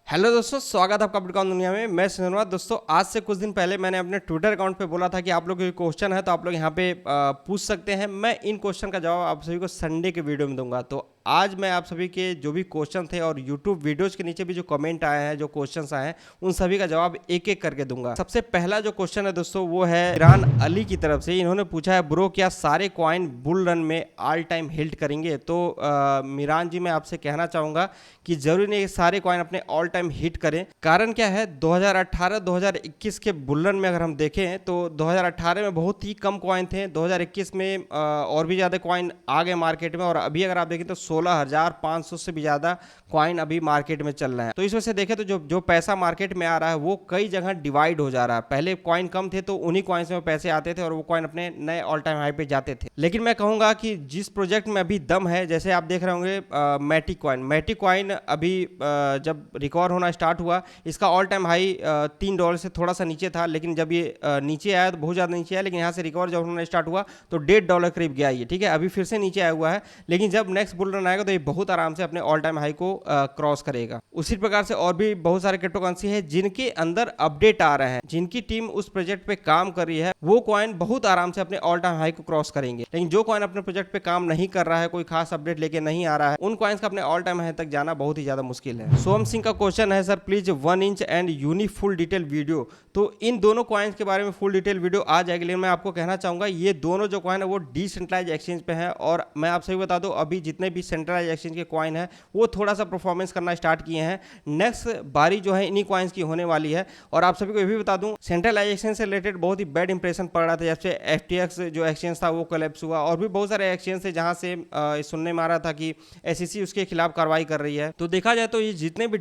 Hello दोस्तों, स्वागत है आपका बिटकॉइन दुनिया में। मैं सुनवा दोस्तों, आज से कुछ दिन पहले मैंने अपने ट्विटर अकाउंट पे बोला था कि आप लोग कोई क्वेश्चन है तो आप लोग यहाँ पे पूछ सकते हैं। मैं इन क्वेश्चन का जवाब आप सभी को संडे के वीडियो में दूंगा। तो आज मैं आप सभी के जो भी क्वेश्चन थे और यूट्यूब वीडियोज के नीचे भी जो कमेंट आए हैं, जो क्वेश्चन आए हैं, उन सभी का जवाब एक एक करके दूंगा। सबसे पहला जो क्वेश्चन है दोस्तों वो है इमरान अली की तरफ से। इन्होंने पूछा है, ब्रो क्या सारे कॉइन बुल रन में ऑल टाइम हिट करेंगे? तो मिरान जी, मैं आपसे कहना चाहूँगा कि जरूरी नहीं सारे कॉइन अपने ऑल टाइम हिट करें। कारण क्या है, 2018-2021 के बुल रन में अगर हम देखें तो 2018 में बहुत ही कम कॉइन थे, 2021 में और भी ज़्यादा कॉइन आ गए मार्केट में, और अभी अगर आप देखें तो 16,500 से भी ज़्यादा कॉइन अभी मार्केट में चल रहे हैं। तो इस वजह से देखें तो जो पैसा मार्केट में आ रहा है वो कई जगह डिवाइड हो जा रहा है। पहले कॉइन कम थे तो उन्हीं कॉइन्स में पैसे आते थे और वो कॉइन अपने नए ऑल टाइम हाई पे जाते थे। लेकिन मैं कहूँगा कि जिस प्रोजेक्ट में अभी दम है, जैसे आप देख रहे होंगे मैटिक कॉइन अभी जब रिकवर होना स्टार्ट हुआ, इसका ऑल टाइम हाई $3 से थोड़ा सा नीचे था, लेकिन जब ये नीचे आया तो बहुत ज़्यादा नीचे आया, लेकिन यहाँ से रिकवर जब होना स्टार्ट हुआ तो $1.5 करीब गया ये, ठीक है। अभी फिर से नीचे आया हुआ है, लेकिन जब नेक्स्ट बुल रन आएगा तो ये बहुत आराम से अपने ऑल टाइम हाई को क्रॉस करेगा। उसी प्रकार से और भी बहुत सारे क्रिप्टो करेंसी है जिनके अंदर अपडेट आ रहे हैं, जिनकी टीम उस प्रोजेक्ट पे काम कर रही है, वो कॉइन बहुत आराम से अपने ऑल टाइम हाई को क्रॉस करेंगे। लेकिन जो कॉइन अपने प्रोजेक्ट पे काम नहीं कर रहा है, कोई खास अपडेट लेके नहीं आ रहा है, उन कॉइन्स का अपने ऑल टाइम हाई तक जाना बहुत ही ज्यादा मुश्किल है। सोम सिंह का क्वेश्चन है, सर प्लीज 1 इंच एंड यूनी फुल डिटेल वीडियो। तो इन दोनों कॉइन्स के बारे में फुल डिटेल वीडियो आ जाएगी, लेकिन मैं आपको कहना चाहूंगा ये दोनों जो कॉइन है वो डिसेंट्रलाइज एक्सचेंज पे है। और मैं आपसे भी बता दूं, अभी जितने भी सेंट्रलाइज एक्सचेंज के कॉइन है वो थोड़ा सा परफॉर्मेंस करना स्टार्ट किए हैं। नेक्स्ट बारी जो है इन्हीं कॉइन्स की होने वाली है। और आप सभी को ये भी बता दूं, सेंट्रलाइज एक्सचेंज से रिलेटेड बहुत ही बैड इंप्रेशन पड़ रहा था, जैसे FTX जो एक्सचेंज था वो कोलैप्स हुआ, और भी बहुत सारे एक्सचेंज थे जहां से सुनने में आ रहा था कि SEC उसके खिलाफ कार्रवाई कर रही है। तो देखा जाए तो ये जितने भी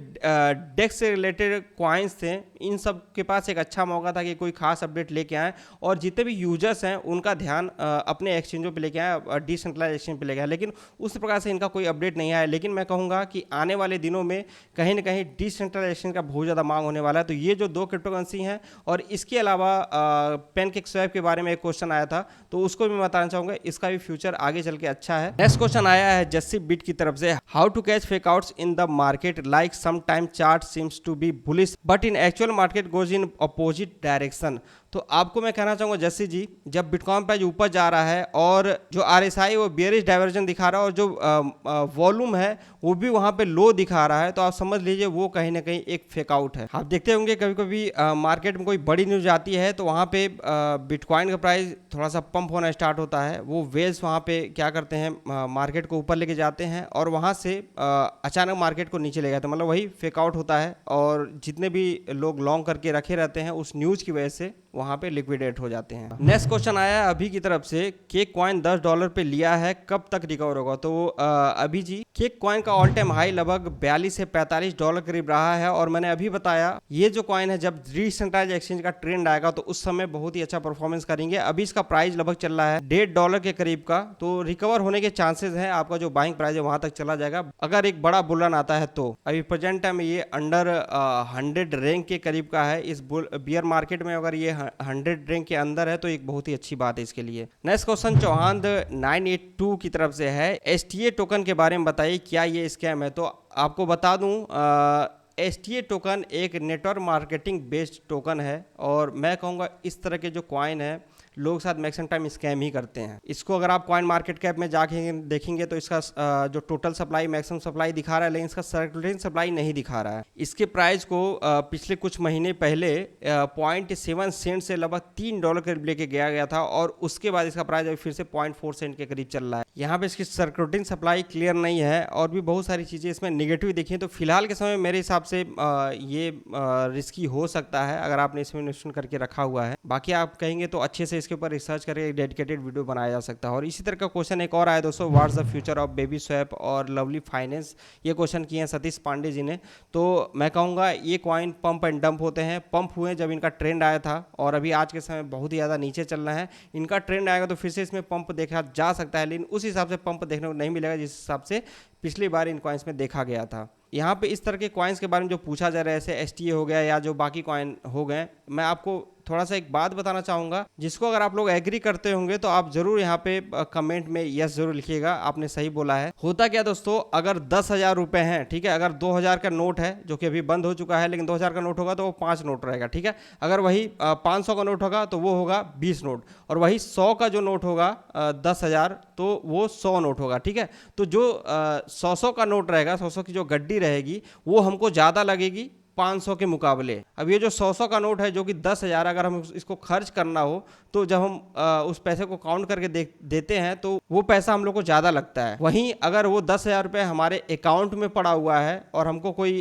डेक्स से रिलेटेड कॉइन्स थे, इन सब के पास एक अच्छा मौका था कि कोई खास अपडेट लेके आए और जितने भी यूजर्स हैं उनका ध्यान अपने एक्सचेंजों पे लेके आए, डिसेंट्रलाइज एक्सचेंज पे लेके आए, लेकिन उस प्रकार से इनका कोई अपडेट नहीं आया। लेकिन मैं कहूँगा कि आने वाले दिनों में कहीं ना कहीं डिसेंट्रलाइज एक्सचेंज का बहुत ज़्यादा मांग होने वाला है। तो ये जो दो क्रिप्टो करेंसी हैं, और इसके अलावा पैनकेकस्वैप के बारे में एक क्वेश्चन आया था, तो उसको भी मैं बताना चाहूँगा, इसका भी फ्यूचर आगे चल के अच्छा है। नेक्स्ट क्वेश्चन आया है जस्सी बिट की तरफ से, how to catch fake outs in the market, like some time chart seems to be bullish but in actual market goes in opposite direction. तो आपको मैं कहना चाहूँगा जस्सी जी, जब बिटकॉइन प्राइस ऊपर जा रहा है और जो RSI वो बेयरिश डाइवर्जन दिखा रहा है और जो वॉल्यूम है वो भी वहाँ पे लो दिखा रहा है, तो आप समझ लीजिए वो कहीं ना कहीं एक फेक आउट है। आप देखते होंगे कभी कभी मार्केट में कोई बड़ी न्यूज आती है तो वहाँ पे बिटकॉइन का प्राइस थोड़ा सा पंप होना स्टार्ट होता है, वो वेल्स वहाँ पे क्या करते हैं, मार्केट को ऊपर लेके जाते हैं और वहाँ से अचानक मार्केट को नीचे ले जाते हैं, मतलब वही फेक आउट होता है। और जितने भी लोग लॉन्ग करके रखे रहते हैं उस न्यूज़ की वजह से वहाँ पे लिक्विडेट हो जाते हैं। नेक्स्ट क्वेश्चन आया है अभी की तरफ से, केक कॉइन $10 पे लिया है, कब तक रिकवर होगा? तो अभी जी, केक कॉइन का ऑल टाइम हाई लगभग $42 से $45 करीब रहा है, और मैंने अभी बताया ये जो कॉइन है जब डिसेंट्रलाइज एक्सचेंज का ट्रेंड आएगा तो उस समय बहुत ही अच्छा परफॉर्मेंस करेंगे। अभी इसका प्राइस लगभग चल रहा है $1.5 के करीब का, तो रिकवर होने के चांसेस है, आपका जो बाइंग प्राइस है वहां तक चला जाएगा अगर एक बड़ा बुल रन आता है। तो अभी प्रेजेंट टाइम ये अंडर 100 रैंक के करीब का है। इस बियर मार्केट में अगर ये 100 रैंक के अंदर है तो एक बहुत ही अच्छी बात है इसके लिए। नेक्स्ट क्वेश्चन चौहान 982 की तरफ से है, STA टोकन के बारे में बताइए, क्या ये स्कैम है? तो आपको बता दूं, STA टोकन एक नेटवर्क मार्केटिंग बेस्ड टोकन है, और मैं कहूँगा इस तरह के जो कॉइन है लोग साथ मैक्सिमम टाइम स्कैम ही करते हैं। इसको अगर आप कॉइन मार्केट कैप में जाके देखेंगे तो इसका जो टोटल सप्लाई मैक्सिमम सप्लाई दिखा रहा है, लेकिन इसका सर्कुलेटिंग सप्लाई नहीं दिखा रहा है। इसके प्राइस को पिछले कुछ महीने पहले 0.7 सेंट से लगभग $3 के करीब लेके गया था, और उसके बाद इसका प्राइस अभी फिर से 0.4 सेंट के करीब चल रहा है। यहाँ पे इसकी सर्कुलेटिंग सप्लाई क्लियर नहीं है, और भी बहुत सारी चीज़ें इसमें निगेटिव देखिए। तो फिलहाल के समय मेरे हिसाब से ये रिस्की हो सकता है अगर आपने इसमें इन्वेस्टमेंट करके रखा हुआ है। बाकी आप कहेंगे तो अच्छे से इसके ऊपर रिसर्च करके एक डेडिकेटेड वीडियो बनाया जा सकता है। और इसी तरह का क्वेश्चन एक और आया दोस्तों, what's the future of baby swap और लवली फाइनेंस, ये क्वेश्चन किए हैं सतीश पांडे जी ने। तो मैं कहूँगा ये कॉइन पंप एंड डंप होते हैं। पंप हुए जब इनका ट्रेंड आया था, और अभी आज के समय बहुत ही ज़्यादा नीचे चल रहा है। इनका ट्रेंड आएगा तो फिर से इसमें पंप देखा जा सकता है, लेकिन उस हिसाब से पंप देखने को नहीं मिलेगा जिस हिसाब से पिछली बार इन कॉइन्स में देखा गया था। यहाँ पे इस तरह के कॉइन्स के बारे में जो पूछा जा रहा है, जैसे STA हो गया या जो बाकी कॉइन हो गए, मैं आपको थोड़ा सा एक बात बताना चाहूँगा, जिसको अगर आप लोग एग्री करते होंगे तो आप ज़रूर यहाँ पे कमेंट में यस ज़रूर लिखिएगा, आपने सही बोला है। होता क्या दोस्तों, अगर 10,000 रुपये हैं, ठीक है, अगर 2,000 का नोट है जो कि अभी बंद हो चुका है, लेकिन 2,000 का नोट होगा तो वो 5 नोट रहेगा, ठीक है। अगर वही 500 का नोट होगा तो वो होगा 20 नोट, और वही 100 का जो नोट होगा 10,000 तो वो 100 नोट होगा, ठीक है। तो जो 100 का नोट रहेगा, 100 की जो गड्डी रहेगी वो हमको ज़्यादा लगेगी 500 के मुकाबले। अब ये जो 100 का नोट है जो कि 10,000, अगर हम इसको खर्च करना हो तो जब हम उस पैसे को काउंट करके देते हैं तो वो पैसा हम लोग को ज़्यादा लगता है। वहीं अगर वो 10,000 रुपये हमारे अकाउंट में पड़ा हुआ है और हमको कोई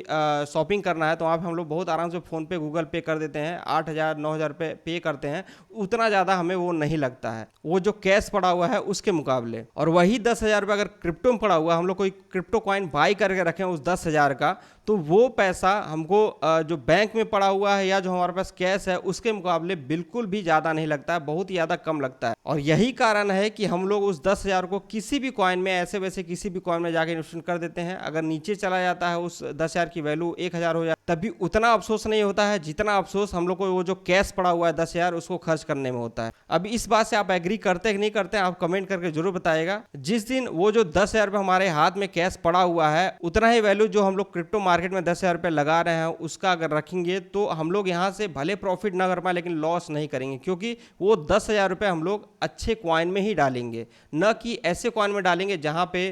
शॉपिंग करना है तो वहाँ पर हम लोग बहुत आराम से फ़ोन पे, गूगल पे कर देते हैं, 8,000 9,000 रुपये पे करते हैं, उतना ज़्यादा हमें वो नहीं लगता है वो जो कैश पड़ा हुआ है उसके मुकाबले। और वही 10,000 रुपये अगर क्रिप्टो में पड़ा हुआ, हम लोग कोई क्रिप्टो कॉइन बाई करके रखें उस 10,000 का, तो वो पैसा हमको जो बैंक में पड़ा हुआ है या जो हमारे पास कैश है उसके मुकाबले बिल्कुल भी ज़्यादा नहीं लगता है, बहुत ही ज़्यादा कम लगता है। और यही कारण है कि हम लोग उस 10,000 को किसी भी कॉइन में, ऐसे वैसे किसी भी कॉइन में जाके इन्वेस्टमेंट कर देते हैं। अगर नीचे चला जाता है उस 10,000 की वैल्यू 1,000 हो जाए तब भी उतना अफसोस नहीं होता है जितना अफसोस हम लोग को वो जो कैश पड़ा हुआ है 10,000 उसको खर्च करने में होता है। अब इस बात से आप एग्री करते हैं कि नहीं करते हैं, आप कमेंट करके जरूर बताइएगा। जिस दिन वो जो 10,000 रुपये हमारे हाथ में कैश पड़ा हुआ है, उतना ही वैल्यू जो हम लोग क्रिप्टो मार्केट में 10,000 रुपये लगा रहे हैं उसका अगर रखेंगे तो हम लोग यहाँ से भले प्रॉफिट ना कर पाए लेकिन लॉस नहीं करेंगे, क्योंकि वो 10,000 रुपये हम लोग अच्छे कॉइन में ही डालेंगे, न कि ऐसे कॉइन में डालेंगे जहाँ पे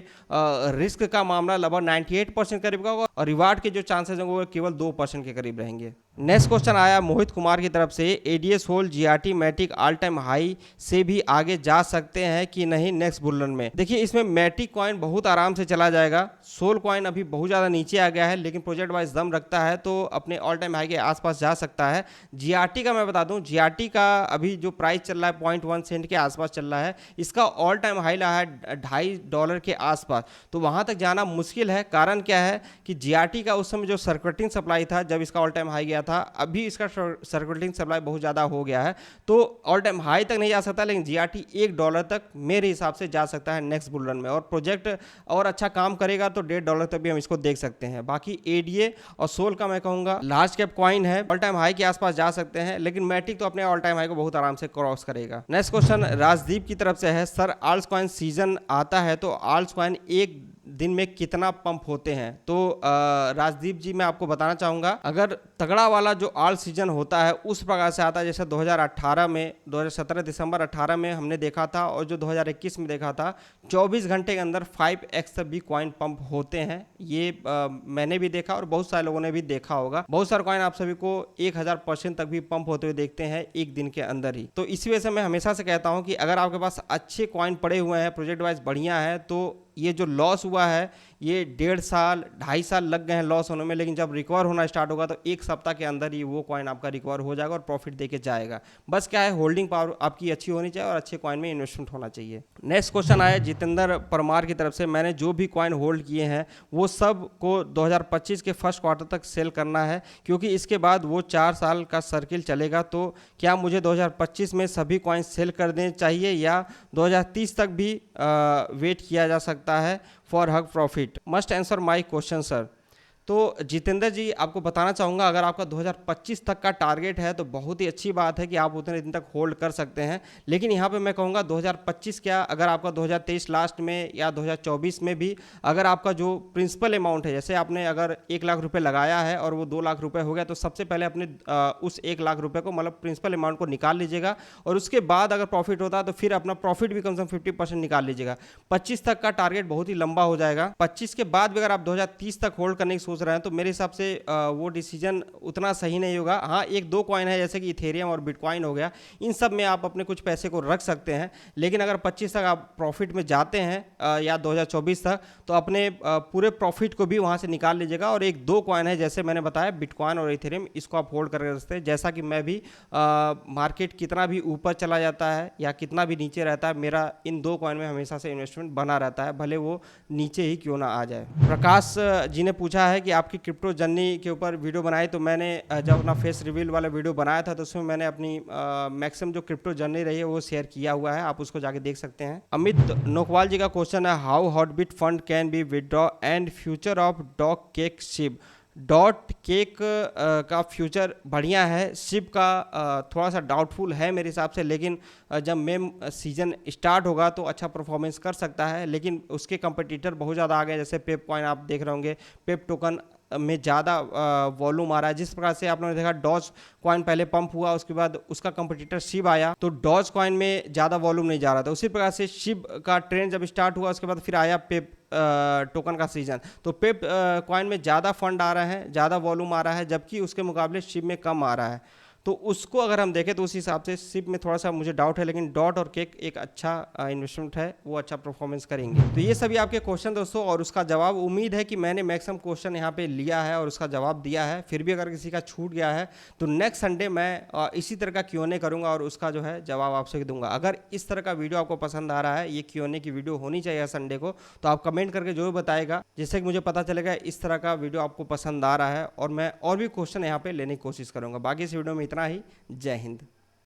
रिस्क का मामला लगभग 98% करीब का होगा और रिवार्ड के जो चांसेस होंगे वो केवल 2% के करीब रहेंगे। नेक्स्ट क्वेश्चन आया मोहित कुमार की तरफ से, ADS hold GRT Matic all time high से भी आगे जा सकते हैं कि नहीं नेक्स्ट बुल रन में। देखिए इसमें मैटिक कॉइन बहुत आराम से चला जाएगा, सोल कॉइन अभी बहुत ज़्यादा नीचे आ गया है लेकिन प्रोजेक्ट वाइज दम रखता है तो अपने ऑल टाइम हाई के आसपास जा सकता है। जीआरटी का मैं बता दूं, जीआरटी का अभी जो प्राइस चल रहा है 0.1 सेंट के आसपास चल रहा है, इसका ऑल टाइम हाई रहा है $2.5 के आसपास, तो वहाँ तक जाना मुश्किल है। कारण क्या है कि जीआरटी का उस समय जो सर्कुलेटिंग सप्लाई था जब इसका ऑल टाइम हाई गया था, अभी इसका सर्कुलेटिंग सप्लाई बहुत ज़्यादा हो गया है तो ऑल टाइम हाई तक नहीं जा सकता, लेकिन जीआरटी $1 तक मेरे हिसाब से जा सकता है नेक्स्ट बुल रन में, और प्रोजेक्ट और अच्छा काम करेगा तो $1.5 तक भी हम इसको देख सकते हैं। बाकी एडीए और सोल का मैं कहूँगा लार्ज कैप कॉइन है, ऑल टाइम हाई के आसपास जा सकते हैं, लेकिन मैटिक तो अपने ऑल टाइम हाई को बहुत आराम से क्रॉस करेगा। नेक्स्ट क्वेश्चन राजदीप की तरफ से है, सर आल्ट्स कॉइन सीजन आता है तो आल्ट्स कॉइन एक दिन में कितना पंप होते हैं? तो राजदीप जी मैं आपको बताना चाहूँगा, अगर तगड़ा वाला जो आल सीजन होता है उस प्रकार से आता है जैसे 2018 में, 2017 दिसंबर 18 में हमने देखा था और जो 2021 में देखा था, 24 घंटे के अंदर 5x तक भी कॉइन पंप होते हैं। ये मैंने भी देखा और बहुत सारे लोगों ने भी देखा होगा। बहुत सारे कॉइन आप सभी को 1000% तक भी पंप होते हुए देखते हैं एक दिन के अंदर ही। तो इसी वजह से मैं हमेशा से कहता हूँ कि अगर आपके पास अच्छे कॉइन पड़े हुए हैं, प्रोजेक्ट वाइज बढ़िया है, तो ये जो लॉस हुआ है ये 1.5 साल 2.5 साल लग गए हैं लॉस होने में, लेकिन जब रिकवर होना स्टार्ट होगा तो एक सप्ताह के अंदर ही वो कॉइन आपका रिकवर हो जाएगा और प्रॉफिट देके जाएगा। बस क्या है, होल्डिंग पावर आपकी अच्छी होनी चाहिए और अच्छे कॉइन में इन्वेस्टमेंट होना चाहिए। नेक्स्ट क्वेश्चन आया जितेंद्र परमार की तरफ से, मैंने जो भी कॉइन होल्ड किए हैं वो सब को 2025 के फर्स्ट क्वार्टर तक सेल करना है क्योंकि इसके बाद वो 4 साल का सर्किल चलेगा, तो क्या मुझे 2025 में सभी कॉइन सेल कर देने चाहिए या 2030 तक भी वेट किया जा सकता है for hug profit? Must answer my question sir. तो जितेंद्र जी आपको बताना चाहूँगा, अगर आपका 2025 तक का टारगेट है तो बहुत ही अच्छी बात है कि आप उतने दिन तक होल्ड कर सकते हैं, लेकिन यहाँ पे मैं कहूँगा 2025 क्या, अगर आपका 2023 लास्ट में या 2024 में भी अगर आपका जो प्रिंसिपल अमाउंट है, जैसे आपने अगर 1 लाख रुपए लगाया है और वो 2 लाख रुपए हो गया, तो सबसे पहले अपने उस 1 लाख रुपये को मतलब प्रिंसिपल अमाउंट को निकाल लीजिएगा और उसके बाद अगर प्रॉफिट होता है तो फिर अपना प्रॉफिट भी कम से कम 50% निकाल लीजिएगा। 25 तक का टारगेट बहुत ही लंबा हो जाएगा। 25 के बाद भी अगर आप 2030 तक होल्ड करने की सोच रहे हैं तो मेरे हिसाब से वो डिसीजन उतना सही नहीं होगा। हाँ, 1-2 कॉइन है जैसे कि इथेरियम और बिटकॉइन हो गया, इन सब में आप अपने कुछ पैसे को रख सकते हैं, लेकिन अगर 25 तक आप प्रॉफिट में जाते हैं या 2024 तक, तो अपने पूरे प्रॉफिट को भी वहाँ से निकाल लीजिएगा। और 1-2 कॉइन है जैसे मैंने बताया बिटकॉइन और इथेरियम, इसको आप होल्ड करके रख सकते हैं। जैसा कि मैं भी मार्केट कितना भी ऊपर चला जाता है या कितना भी नीचे रहता है, मेरा इन 2 कॉइन में हमेशा से इन्वेस्टमेंट बना रहता है, भले वो नीचे ही क्यों ना आ जाए। प्रकाश जी ने पूछा है कि आपकी क्रिप्टो जर्नी के ऊपर वीडियो बनाई, तो मैंने जब अपना फेस रिवील वाला वीडियो बनाया था तो उसमें मैंने अपनी मैक्सिमम जो क्रिप्टो जर्नी रही है वो शेयर किया हुआ है, आप उसको जाके देख सकते हैं। अमित नोकवाल जी का क्वेश्चन है, how Hotbit fund can be withdraw and future of dog cake ship dot cake का फ्यूचर बढ़िया है, शिप का थोड़ा सा डाउटफुल है मेरे हिसाब से, लेकिन जब मेम सीजन स्टार्ट होगा तो अच्छा परफॉर्मेंस कर सकता है। लेकिन उसके कंपटीटर बहुत ज़्यादा आ गए, जैसे पेप कॉइन आप देख रहे होंगे, पेप टोकन में ज़्यादा वॉल्यूम आ रहा है। जिस प्रकार से आप लोगों ने देखा डॉज कॉइन पहले पंप हुआ, उसके बाद उसका कंपटीटर शिब आया, तो डॉज कॉइन में ज़्यादा वॉल्यूम नहीं जा रहा था। उसी प्रकार से शिब का ट्रेंड जब स्टार्ट हुआ, उसके बाद फिर आया पेप टोकन का सीजन, तो पेप कॉइन में ज़्यादा फंड आ रहा है, ज़्यादा वॉल्यूम आ रहा है, जबकि उसके मुकाबले शिप में कम आ रहा है। तो उसको अगर हम देखें तो उस हिसाब से शिप में थोड़ा सा मुझे डाउट है, लेकिन डॉट और केक एक अच्छा इन्वेस्टमेंट है, वो अच्छा परफॉर्मेंस करेंगे। तो ये सभी आपके क्वेश्चन दोस्तों, और उसका जवाब उम्मीद है कि मैंने मैक्सिमम क्वेश्चन यहाँ पे लिया है और उसका जवाब दिया है। फिर भी अगर किसी का छूट गया है तो नेक्स्ट संडे मैं इसी तरह का Q&A करूँगा और उसका जो है जवाब आपसे दूंगा। अगर इस तरह का वीडियो आपको पसंद आ रहा है, ये Q&A की वीडियो होनी चाहिए संडे को, तो आप कमेंट करके जरूर बताएगा, जिससे कि मुझे पता चलेगा इस तरह का वीडियो आपको पसंद आ रहा है, और मैं और भी क्वेश्चन यहाँ पे लेने की कोशिश करूँगा। बाकी इस वीडियो में इतना ही। जय हिंद।